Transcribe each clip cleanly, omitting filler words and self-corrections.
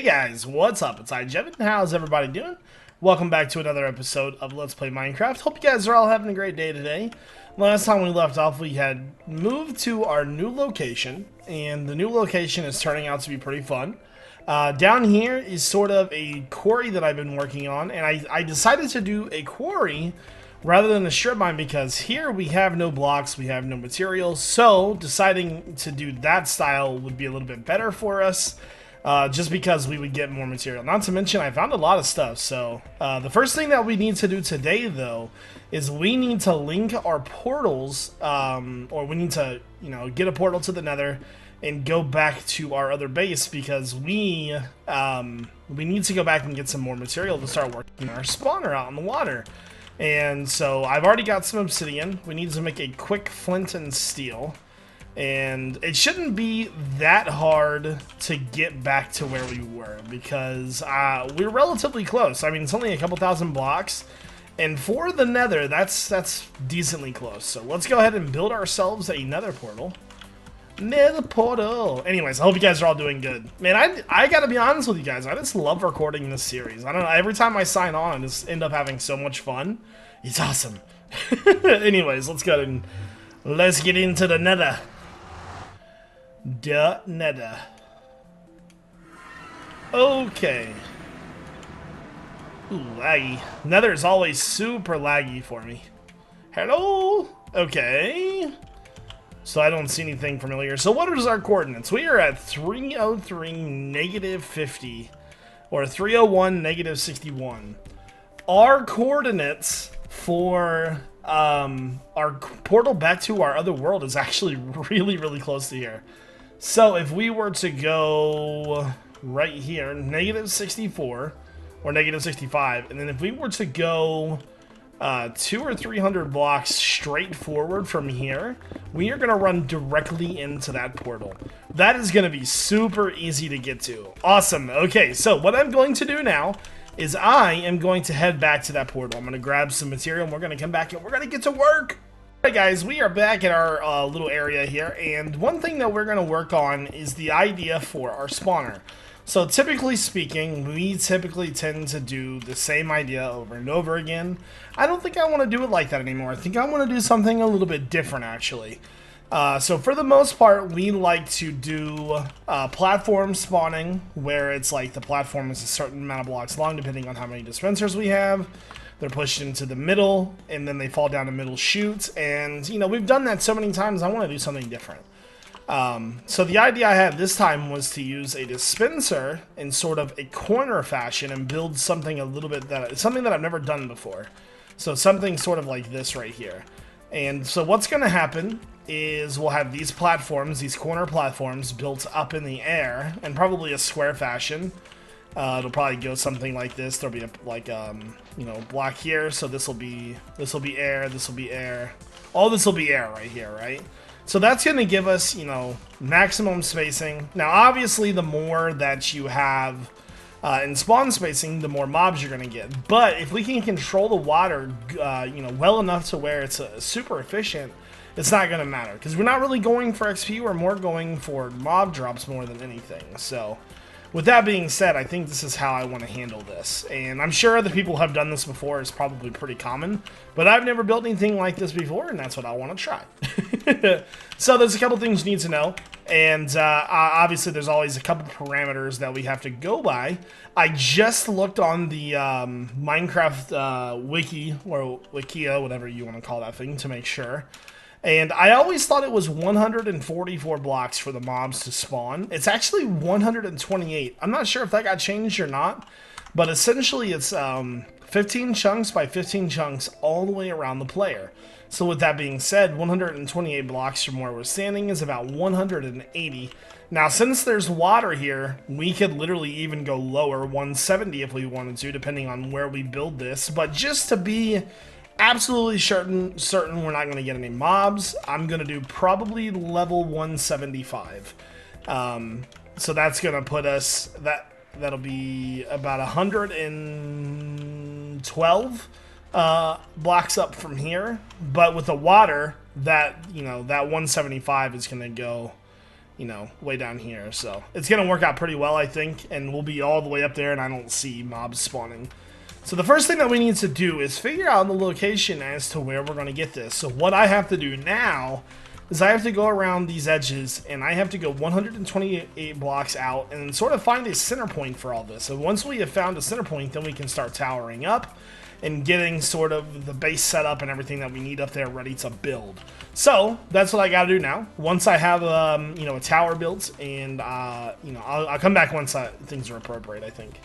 guys, what's up? It's iJevin. How's everybody doing? Welcome back to another episode of Let's Play Minecraft. Hope you guys are all having a great day today. Last time we left off, we had moved to our new location, and the new location is turning out to be pretty fun. Down here is sort of a quarry that I've been working on, and I decided to do a quarry rather than a strip mine because here we have no blocks, we have no materials, so deciding to do that style would be a little bit better for us. Just because we would get more material. Not to mention, I found a lot of stuff. So, the first thing that we need to do today, though, is we need to link our portals, or we need to, get a portal to the Nether and go back to our other base because we need to go back and get some more material to start working our spawner out in the water. And so, I've already got some obsidian. We need to make a quick flint and steel. And it shouldn't be that hard to get back to where we were because we're relatively close. I mean, it's only a couple thousand blocks. And for the Nether, that's decently close. So let's go ahead and build ourselves a Nether portal. Nether portal. Anyways, I hope you guys are all doing good. Man, I gotta be honest with you guys. I just love recording this series. I don't know. Every time I sign on, I just end up having so much fun. It's awesome. Anyways, let's go and let's get into the Nether. Nether. Okay. Ooh, laggy. Nether is always super laggy for me. Hello? Okay. So I don't see anything familiar. So what is our coordinates? We are at 303 negative 50 or 301 negative 61. Our coordinates for our portal back to our other world is actually really close to here. So if we were to go right here, negative 64 or negative 65, and then if we were to go 200 or 300 blocks straight forward from here, we are going to run directly into that portal. That is going to be super easy to get to. Awesome. Okay, so what I'm going to do now is I am going to head back to that portal. I'm going to grab some material and we're going to come back and we're going to get to work. Alright guys, we are back at our little area here, and one thing that we're going to work on is the idea for our spawner. So typically speaking, we typically tend to do the same idea over and over again. I don't think I want to do it like that anymore. I think I want to do something a little bit different actually. So for the most part, we like to do platform spawning, where it's like the platform is a certain amount of blocks long depending on how many dispensers we have. They're pushed into the middle, and then they fall down a middle chute. And, we've done that so many times, I want to do something different. So the idea I had this time was to use a dispenser in sort of a corner fashion and build something a little bit something that I've never done before. So something sort of like this right here. And so what's going to happen is we'll have these platforms, these corner platforms built up in the air, in probably a square fashion. It'll probably go something like this. There'll be a block here, so this will be air, this will be air. All this will be air right here, right? So that's going to give us, maximum spacing. Now, obviously, the more that you have in spawn spacing, the more mobs you're going to get. But if we can control the water, well enough to where it's super efficient, it's not going to matter because we're not really going for XP. We're more going for mob drops more than anything. So with that being said, I think this is how I want to handle this. And I'm sure other people have done this before. It's probably pretty common. But I've never built anything like this before, and that's what I want to try. So there's a couple things you need to know. And obviously there's always a couple parameters that we have to go by. I just looked on the Minecraft wiki, or Wikia, whatever you want to call that thing, to make sure. And I always thought it was 144 blocks for the mobs to spawn. It's actually 128. I'm not sure if that got changed or not, but essentially it's 15 chunks by 15 chunks all the way around the player. So with that being said, 128 blocks from where we're standing is about 180. Now, since there's water here, we could literally even go lower, 170 if we wanted to, depending on where we build this. But just to be absolutely certain we're not going to get any mobs, I'm going to do probably level 175. So that's going to put us, that'll be about 112 blocks up from here. But with the water, that 175 is going to go you know, way down here. So it's going to work out pretty well, I think, and we'll be all the way up there, and I don't see mobs spawning. So the first thing that we need to do is figure out the location as to where we're going to get this. So what I have to do now is I have to go around these edges, and I have to go 128 blocks out and sort of find a center point for all this. So once we have found a center point, then we can start towering up and getting sort of the base set up and everything that we need up there ready to build. So that's what I got to do now. Once I have you know, a tower built, and you know, I'll come back once things are appropriate, I think.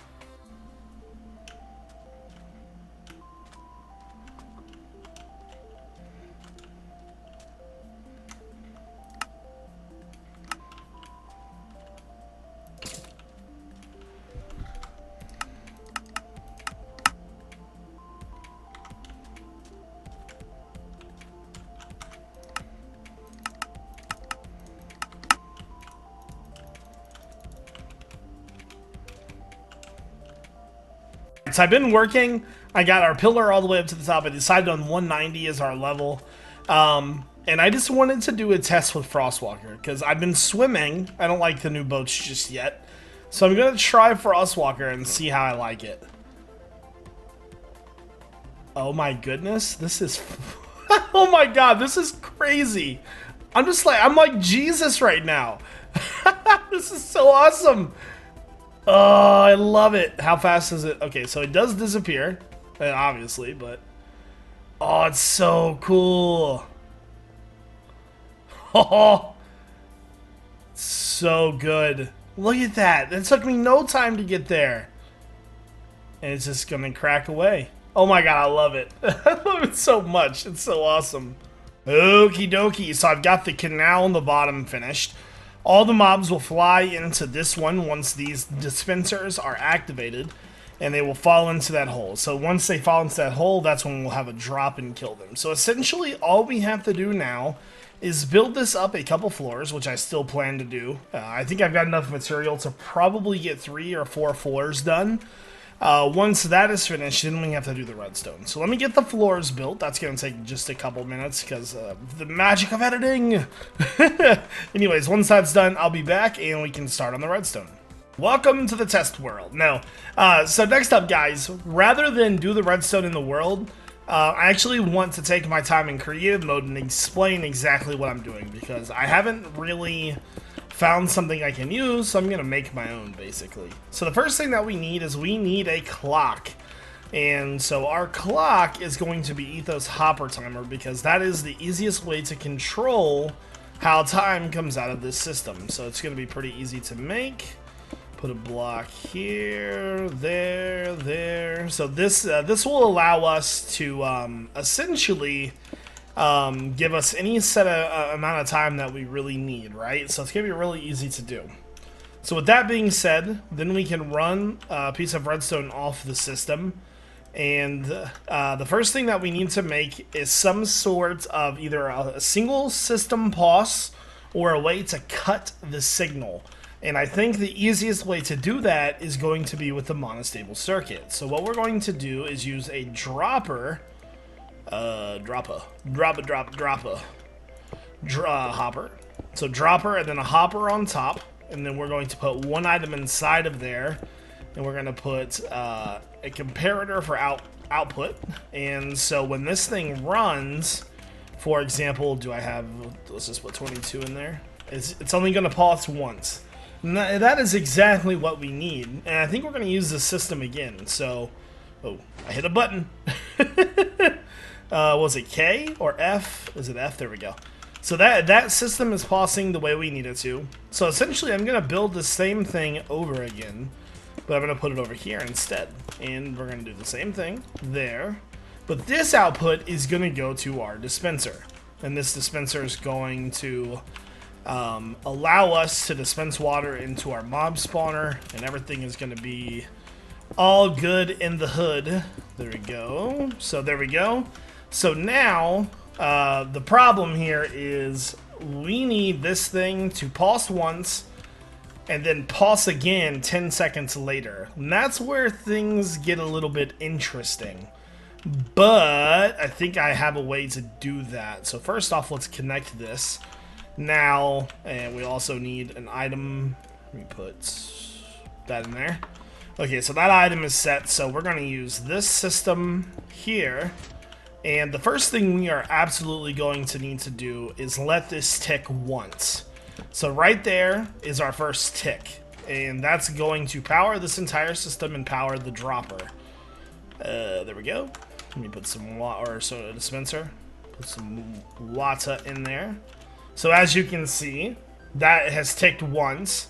So I've been working. I got our pillar all the way up to the top. I decided on 190 as our level. And I just wanted to do a test with Frostwalker because I've been swimming. I don't like the new boats just yet. So I'm going to try Frostwalker and see how I like it. Oh my goodness. This is... oh my god, this is crazy. I'm like Jesus right now. This is so awesome. Oh, I love it. How fast is it? Okay, so it does disappear, obviously, but... oh, it's so cool. Oh, so good. Look at that. It took me no time to get there. And it's just gonna crack away. Oh my god, I love it. I love it so much. It's so awesome. Okie dokie. So I've got the canal on the bottom finished. All the mobs will fly into this one once these dispensers are activated, and they will fall into that hole. So once they fall into that hole, that's when we'll have a drop and kill them. So essentially, all we have to do now is build this up a couple floors, which I still plan to do. I think I've got enough material to probably get 3 or 4 floors done. Once that is finished, then we have to do the redstone. So let me get the floors built. That's going to take just a couple minutes because the magic of editing. Anyways, once that's done, I'll be back and we can start on the redstone. Welcome to the test world. No, so next up, guys, rather than do the redstone in the world, I actually want to take my time in creative mode and explain exactly what I'm doing because I haven't really found something I can use, so I'm gonna make my own basically. So the first thing that we need is we need a clock, and so our clock is going to be Ethos Hopper Timer because that is the easiest way to control how time comes out of this system. So it's gonna be pretty easy to make. Put a block here, there. So this this will allow us to essentially give us any set of amount of time that we really need, right? So it's gonna be really easy to do. So with that being said, then we can run a piece of redstone off the system, and the first thing that we need to make is some sort of either a single system pause or a way to cut the signal. And I think the easiest way to do that is going to be with the monostable circuit. So what we're going to do is use a dropper. Hopper. So dropper and then a hopper on top, and then we're going to put one item inside of there, and we're going to put a comparator for output. And so when this thing runs, for example, let's just put 22 in there. It's only going to pause once. And that is exactly what we need. And I think we're going to use this system again. So, oh, I hit a button. Was it K or F? Is it F? There we go. So that system is pausing the way we need it to. So essentially, I'm going to build the same thing over again, but I'm going to put it over here instead. And we're going to do the same thing there. But this output is going to go to our dispenser. And this dispenser is going to allow us to dispense water into our mob spawner, and everything is going to be all good in the hood. There we go. So there we go. So now the problem here is we need this thing to pause once and then pause again 10 seconds later. And that's where things get a little bit interesting. But I think I have a way to do that. So first off, let's connect this. Now, and we also need an item. Let me put that in there. Okay, so that item is set, so we're going to use this system here. And the first thing we are absolutely going to need to do is let this tick once. So right there is our first tick. And that's going to power this entire system and power the dropper. There we go. Let me put some water, or soda dispenser. Put some water in there. So as you can see, that has ticked once.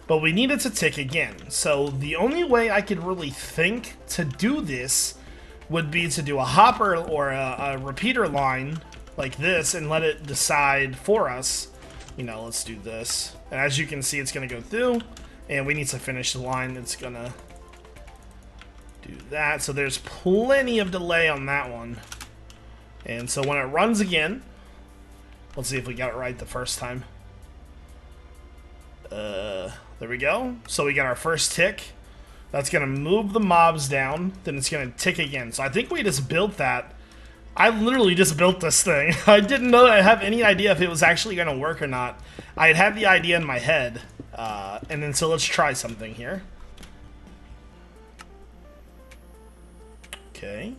But we need it to tick again. So the only way I could really think to do this would be to do a hopper or a repeater line like this and let it decide for us. You know, let's do this. And as you can see, it's going to go through. And we need to finish the line. It's going to do that. So there's plenty of delay on that one. And so when it runs again, let's see if we got it right the first time. There we go. So we got our first tick. That's going to move the mobs down. Then it's going to tick again. So I think we just built that. I literally just built this thing. I didn't know I have any idea if it was actually going to work or not. I had the idea in my head. And then so let's try something here. Okay.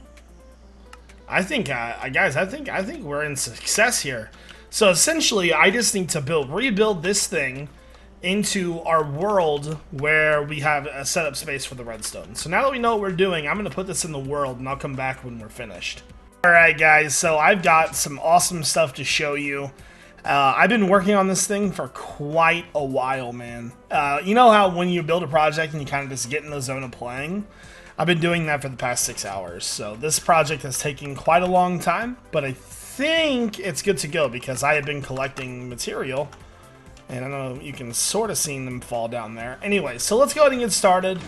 I think, guys, I think we're in success here. So essentially, I just need to rebuild this thing into our world where we have a setup space for the redstone. So now that we know what we're doing, I'm going to put this in the world and I'll come back when we're finished. Alright guys, so I've got some awesome stuff to show you. I've been working on this thing for quite a while, man. You know how when you build a project and you kind of just get in the zone of playing? I've been doing that for the past 6 hours. So this project has taken quite a long time, but I think it's good to go because I have been collecting material. And I know you can sort of see them fall down there. Anyway, so let's go ahead and get started.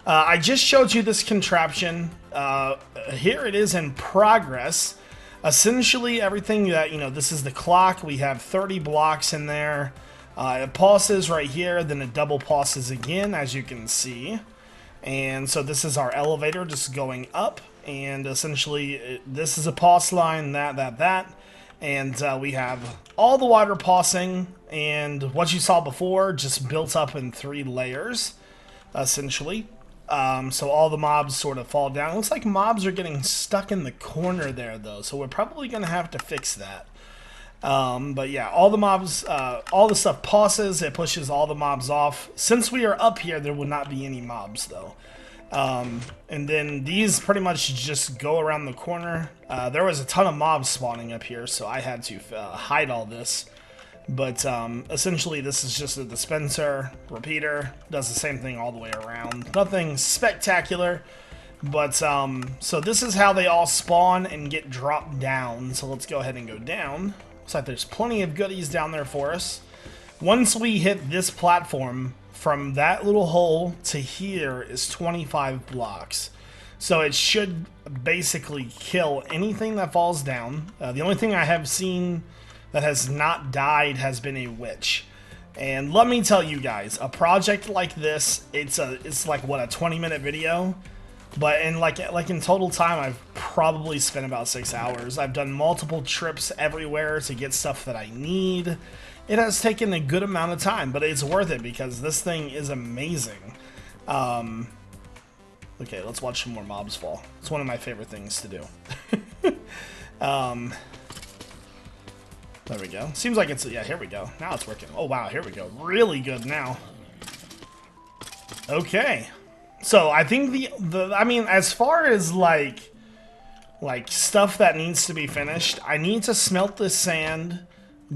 I just showed you this contraption. Here it is in progress. Essentially, everything that, you know, this is the clock. We have 30 blocks in there. It pauses right here, then it double pauses again, as you can see. And so this is our elevator just going up. And essentially, this is a pause line, that. And we have all the water pausing, and what you saw before just built up in 3 layers, essentially. So all the mobs sort of fall down. It looks like mobs are getting stuck in the corner there, though, so we're probably going to have to fix that. But yeah, all the mobs, all the stuff pauses, it pushes all the mobs off. Since we are up here, there will not be any mobs, though. And then these pretty much just go around the corner. There was a ton of mobs spawning up here, so I had to hide all this. But essentially this is just a dispenser, repeater, does the same thing all the way around. Nothing spectacular, but so this is how they all spawn and get dropped down. So let's go ahead and go down. Looks like there's plenty of goodies down there for us. Once we hit this platform, from that little hole to here is 25 blocks. So it should basically kill anything that falls down. The only thing I have seen that has not died has been a witch. And let me tell you guys, a project like this, it's like what, a 20-minute video? But in like in total time, I've probably spent about 6 hours. I've done multiple trips everywhere to get stuff that I need. It has taken a good amount of time, but it's worth it because this thing is amazing. Okay, let's watch some more mobs fall. It's one of my favorite things to do. There we go. Seems like it's, yeah, here we go. Now it's working. Oh, wow, here we go. Really good now. Okay. So, I think I mean, as far as, like stuff that needs to be finished, I need to smelt this sand,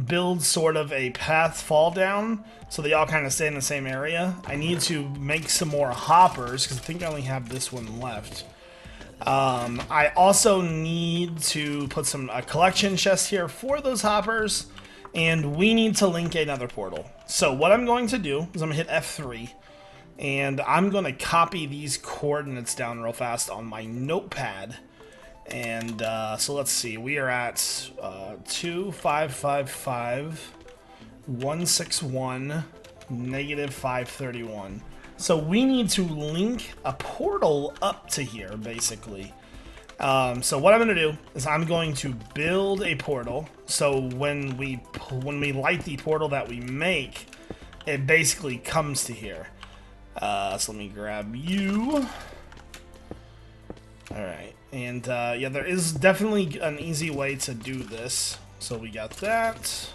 build sort of a path fall down, so they all kind of stay in the same area. I need to make some more hoppers, because I think I only have this one left. I also need to put a collection chest here for those hoppers, and we need to link another portal. So what I'm going to do is I'm going to hit F3, and I'm going to copy these coordinates down real fast on my notepad. And so let's see, we are at 2555, 161, negative 531. So we need to link a portal up to here, basically. So what I'm going to do is I'm going to build a portal. So when we light the portal that we make, it basically comes to here. So let me grab you. All right, and yeah, there is definitely an easy way to do this. So we got that,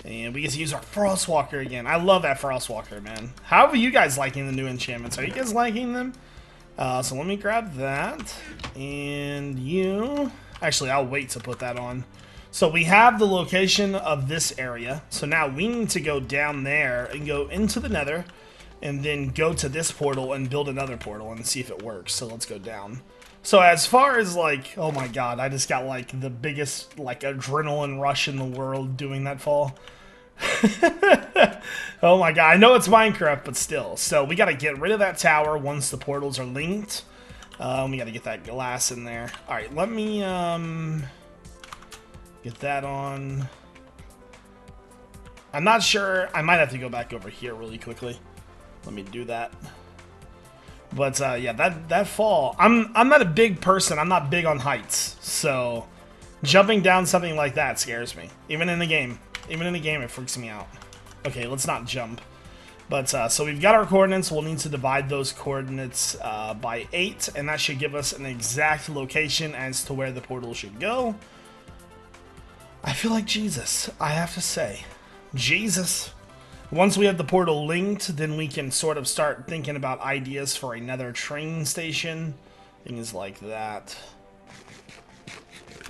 and we get to use our Frostwalker again. I love that Frostwalker, man. How are you guys liking the new enchantments? Are you guys liking them? So let me grab that, and you... Actually, I'll wait to put that on. So we have the location of this area. So now we need to go down there and go into the Nether, and then go to this portal and build another portal and see if it works. So let's go down. So as far as like, oh my god, I just got like the biggest like adrenaline rush in the world doing that fall. Oh my god, I know it's Minecraft, but still. So we gotta get rid of that tower once the portals are linked. We gotta get that glass in there. Alright, let me get that on. I'm not sure. I might have to go back over here really quickly. Let me do that. But yeah, that fall, I'm not a big person. I'm not big on heights. So jumping down something like that scares me. Even in the game. Even in the game, it freaks me out. Okay, let's not jump. But, so we've got our coordinates. We'll need to divide those coordinates by 8. And that should give us an exact location as to where the portal should go. I feel like Jesus, I have to say. Jesus. Once we have the portal linked, then we can sort of start thinking about ideas for another train station. Things like that.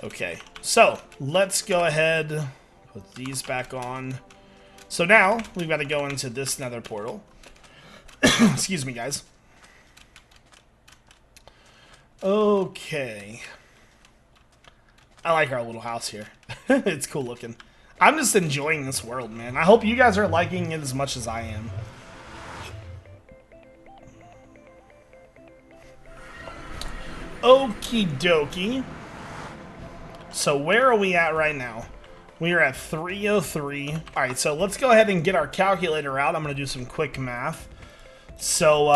Okay, so let's go ahead... Put these back on. So now, we've got to go into this nether portal. Excuse me, guys. Okay. I like our little house here. It's cool looking. I'm just enjoying this world, man. I hope you guys are liking it as much as I am. Okie dokie. So where are we at right now? We are at 303. Alright, so let's go ahead and get our calculator out. I'm going to do some quick math. So,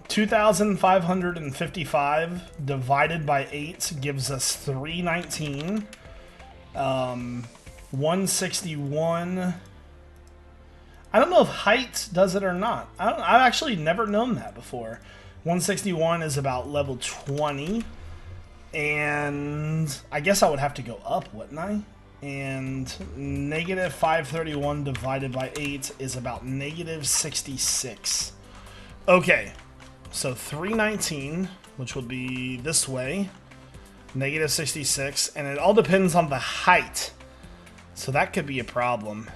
2,555 divided by 8 gives us 319. 161. I don't know if height does it or not. I've actually never known that before. 161 is about level 20. And I guess I would have to go up, wouldn't I? And negative 531 divided by 8 is about negative 66. Okay, so 319, which would be this way, negative 66, and it all depends on the height. So that could be a problem.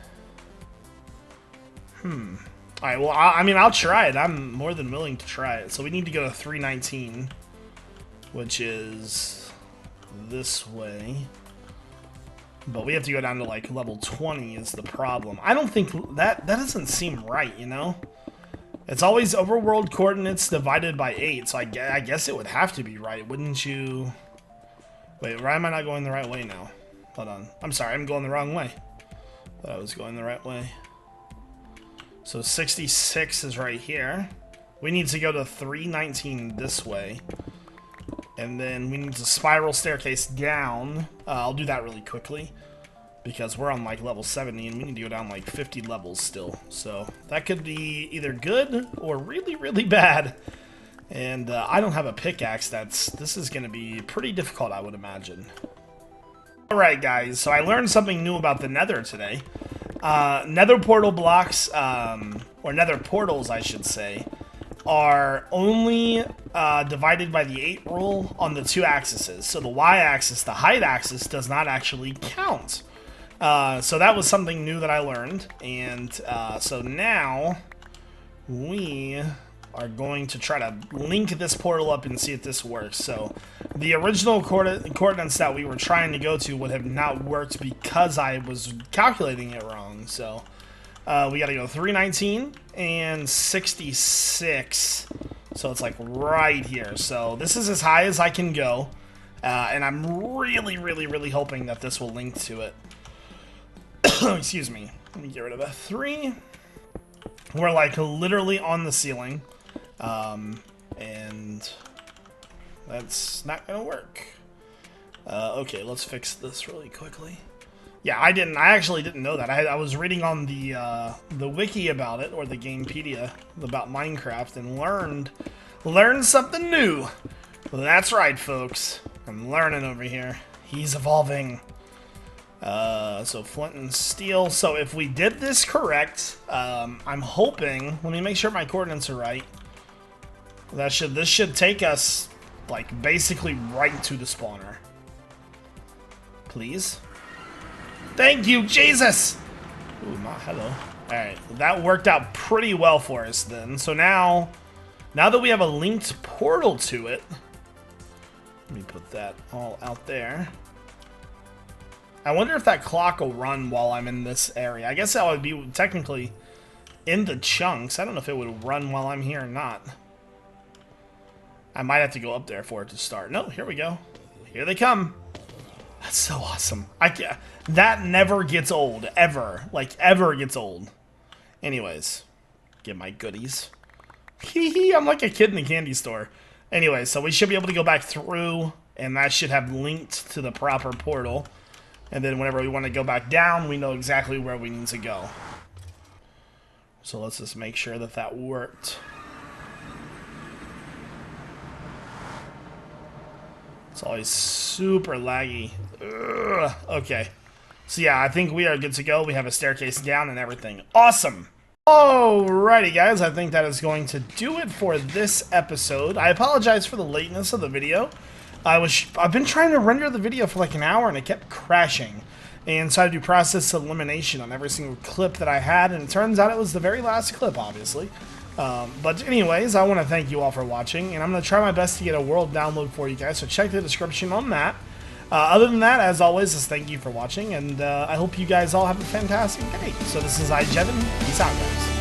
Alright, well, I mean, I'll try it. I'm more than willing to try it. So we need to go to 319, which is this way. But we have to go down to, like, level 20 is the problem. I don't think that doesn't seem right, you know? It's always overworld coordinates divided by 8, so I guess it would have to be right, wouldn't you? Wait, why am I not going the right way now? Hold on. I'm sorry, I'm going the wrong way. Thought I was going the right way. So 66 is right here. We need to go to 319 this way. And then we need to spiral staircase down. I'll do that really quickly. Because we're on like level 70 and we need to go down like 50 levels still. So that could be either good or really, really bad. And I don't have a pickaxe. This is going to be pretty difficult, I would imagine. Alright guys, so I learned something new about the Nether today. Nether portal blocks, or Nether portals I should say, are only divided by the 8 rule on the 2 axes. So the y-axis, the height axis, does not actually count. So that was something new that I learned. And so now we are going to try to link this portal up and see if this works. So the original coordinates that we were trying to go to would have not worked because I was calculating it wrong. So we got to go 319 and 66. So it's like right here. So this is as high as I can go. And I'm really, really, really hoping that this will link to it. Excuse me. Let me get rid of a 3. We're like literally on the ceiling. And That's not gonna work. Okay, let's fix this really quickly. Yeah, I actually didn't know that. I was reading on the wiki about it, or the Gamepedia, about Minecraft, and learned something new. Well, that's right, folks. I'm learning over here. He's evolving. So flint and steel. So if we did this correct, I'm hoping. Let me make sure my coordinates are right. This should take us like basically right to the spawner. Please. Thank you, Jesus! Ooh, hello. Alright, that worked out pretty well for us then. So now that we have a linked portal to it, let me put that all out there. I wonder if that clock will run while I'm in this area. I guess that would be technically in the chunks. I don't know if it would run while I'm here or not. I might have to go up there for it to start. No, here we go. Here they come. That's so awesome. That never gets old, ever. Like, ever gets old. Anyways, get my goodies. Hee, I'm like a kid in a candy store. Anyway, so we should be able to go back through, and that should have linked to the proper portal. And then whenever we want to go back down, we know exactly where we need to go. So let's just make sure that that worked. It's always super laggy. Ugh. Okay. So yeah, I think we are good to go. We have a staircase down and everything. Awesome! Alrighty guys, I think that is going to do it for this episode. I apologize for the lateness of the video. I've been trying to render the video for like an hour and it kept crashing. And so I had to do process elimination on every single clip that I had, and it turns out it was the very last clip, obviously. But anyways, I want to thank you all for watching, and I'm going to try my best to get a world download for you guys, so check the description on that. Other than that, as always, just thank you for watching, and I hope you guys all have a fantastic day. So this is iJevin. Peace out, guys.